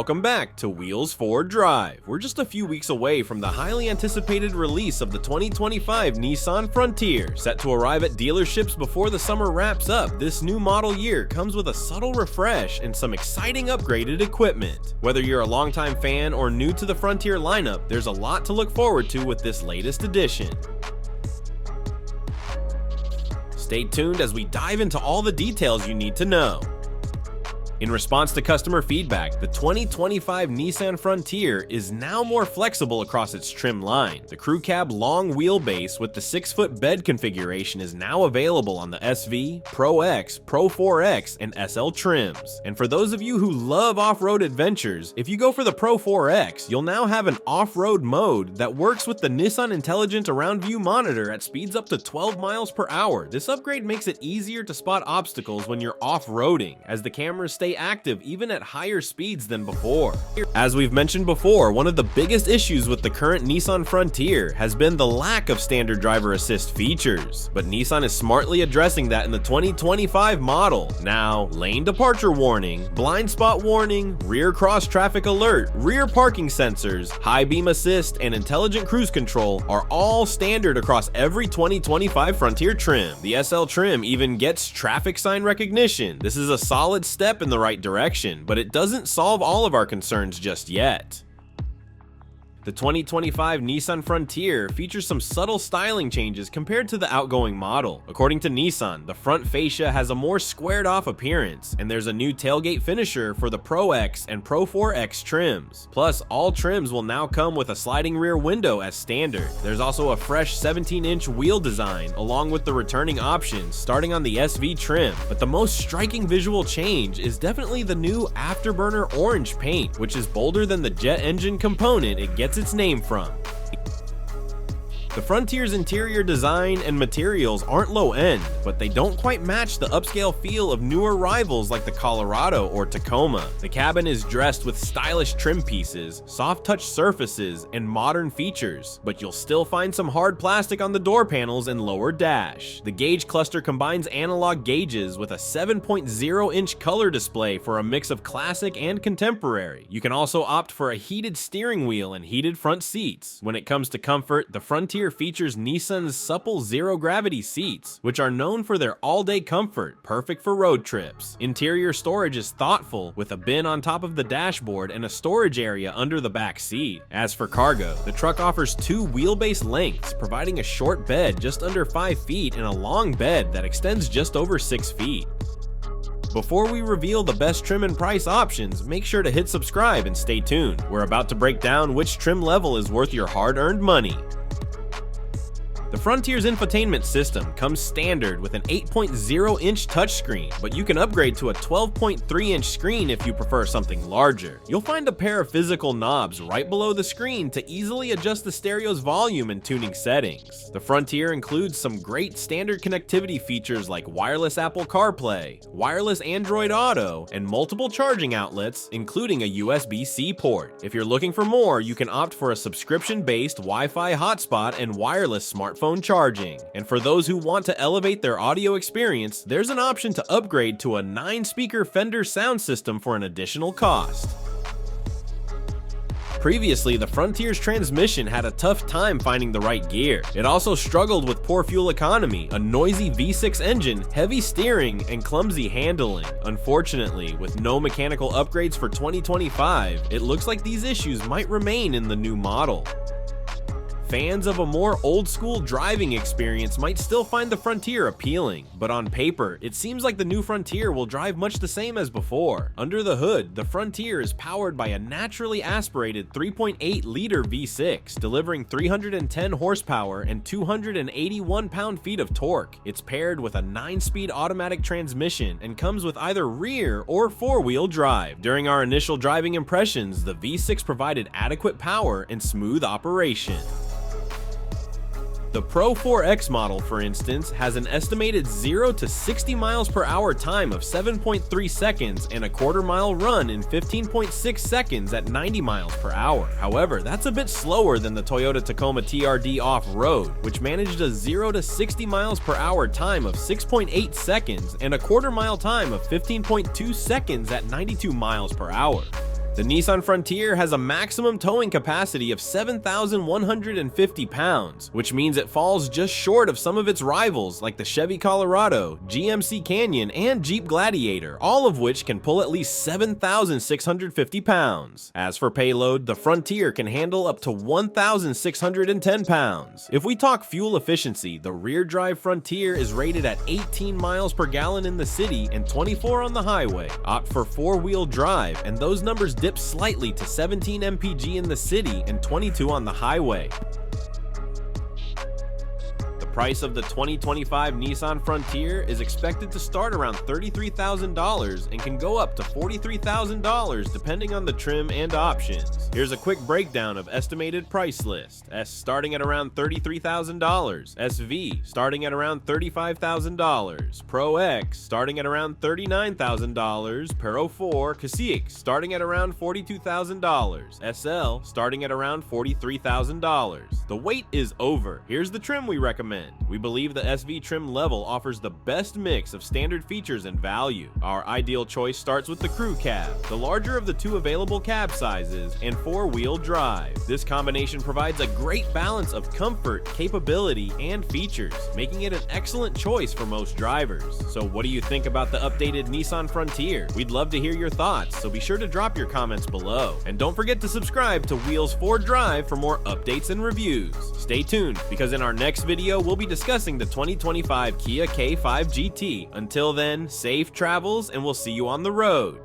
welcome back to Wheels 4 Drive. We're just a few weeks away from the highly anticipated release of the 2025 Nissan Frontier. Set to arrive at dealerships before the summer wraps up, this new model year comes with a subtle refresh and some exciting upgraded equipment. Whether you're a longtime fan or new to the Frontier lineup, there's a lot to look forward to with this latest edition. Stay tuned as we dive into all the details you need to know. In response to customer feedback, the 2025 Nissan Frontier is now more flexible across its trim line. The crew cab long wheelbase with the 6-foot bed configuration is now available on the SV, Pro X, Pro 4X, and SL trims. And for those of you who love off-road adventures, if you go for the Pro 4X, you'll now have an off-road mode that works with the Nissan Intelligent Around View monitor at speeds up to 12 miles per hour. This upgrade makes it easier to spot obstacles when you're off-roading, as the cameras stay active even at higher speeds than before. As we've mentioned before, one of the biggest issues with the current Nissan Frontier has been the lack of standard driver assist features, but Nissan is smartly addressing that in the 2025 model. Now, lane departure warning, blind spot warning, rear cross traffic alert, rear parking sensors, high beam assist, and intelligent cruise control are all standard across every 2025 Frontier trim. The SL trim even gets traffic sign recognition. This is a solid step in the right direction, but it doesn't solve all of our concerns just yet. The 2025 Nissan Frontier features some subtle styling changes compared to the outgoing model. According to Nissan, the front fascia has a more squared-off appearance, and there's a new tailgate finisher for the Pro X and Pro 4X trims. Plus, all trims will now come with a sliding rear window as standard. There's also a fresh 17-inch wheel design, along with the returning options starting on the SV trim. But the most striking visual change is definitely the new afterburner orange paint, which is bolder than the jet engine component it gets its name from. The Frontier's interior design and materials aren't low-end, but they don't quite match the upscale feel of newer rivals like the Colorado or Tacoma. The cabin is dressed with stylish trim pieces, soft-touch surfaces, and modern features, but you'll still find some hard plastic on the door panels and lower dash. The gauge cluster combines analog gauges with a 7.0-inch color display for a mix of classic and contemporary. You can also opt for a heated steering wheel and heated front seats. When it comes to comfort, the Frontier features Nissan's supple zero-gravity seats, which are known for their all-day comfort, perfect for road trips. Interior storage is thoughtful, with a bin on top of the dashboard and a storage area under the back seat. As for cargo, the truck offers 2 wheelbase lengths, providing a short bed just under 5 feet and a long bed that extends just over 6 feet. Before we reveal the best trim and price options, make sure to hit subscribe and stay tuned. We're about to break down which trim level is worth your hard-earned money. The Frontier's infotainment system comes standard with an 8.0-inch touchscreen, but you can upgrade to a 12.3-inch screen if you prefer something larger. You'll find a pair of physical knobs right below the screen to easily adjust the stereo's volume and tuning settings. The Frontier includes some great standard connectivity features like wireless Apple CarPlay, wireless Android Auto, and multiple charging outlets, including a USB-C port. If you're looking for more, you can opt for a subscription-based Wi-Fi hotspot and wireless smartphone charging. And for those who want to elevate their audio experience, there's an option to upgrade to a 9-speaker Fender sound system for an additional cost. Previously, the Frontier's transmission had a tough time finding the right gear. It also struggled with poor fuel economy, a noisy V6 engine, heavy steering, and clumsy handling. Unfortunately, with no mechanical upgrades for 2025, it looks like these issues might remain in the new model. Fans of a more old-school driving experience might still find the Frontier appealing, but on paper, it seems like the new Frontier will drive much the same as before. Under the hood, the Frontier is powered by a naturally aspirated 3.8-liter V6, delivering 310 horsepower and 281 pound-feet of torque. It's paired with a 9-speed automatic transmission and comes with either rear or four-wheel drive. During our initial driving impressions, the V6 provided adequate power and smooth operation. The Pro 4X model, for instance, has an estimated 0 to 60 miles per hour time of 7.3 seconds and a quarter-mile run in 15.6 seconds at 90 miles per hour. However, that's a bit slower than the Toyota Tacoma TRD Off-Road, which managed a 0 to 60 miles per hour time of 6.8 seconds and a quarter-mile time of 15.2 seconds at 92 miles per hour. The Nissan Frontier has a maximum towing capacity of 7,150 pounds, which means it falls just short of some of its rivals like the Chevy Colorado, GMC Canyon, and Jeep Gladiator, all of which can pull at least 7,650 pounds. As for payload, the Frontier can handle up to 1,610 pounds. If we talk fuel efficiency, the rear-drive Frontier is rated at 18 miles per gallon in the city and 24 on the highway. Opt for four-wheel drive, and those numbers dip slightly to 17 mpg in the city and 22 on the highway. The price of the 2025 Nissan Frontier is expected to start around $33,000 and can go up to $43,000 depending on the trim and options. Here's a quick breakdown of estimated price list. S starting at around $33,000, SV starting at around $35,000, Pro X starting at around $39,000, Pro 4 Cassique starting at around $42,000, SL starting at around $43,000. The wait is over. Here's the trim we recommend. We believe the SV trim level offers the best mix of standard features and value. Our ideal choice starts with the crew cab, the larger of the two available cab sizes, and four-wheel drive. This combination provides a great balance of comfort, capability, and features, making it an excellent choice for most drivers. So what do you think about the updated Nissan Frontier? We'd love to hear your thoughts, so be sure to drop your comments below. And don't forget to subscribe to Wheels 4 Drive for more updates and reviews. Stay tuned, because in our next video, we'll be discussing the 2025 Kia K5 GT. Until then, safe travels, and we'll see you on the road.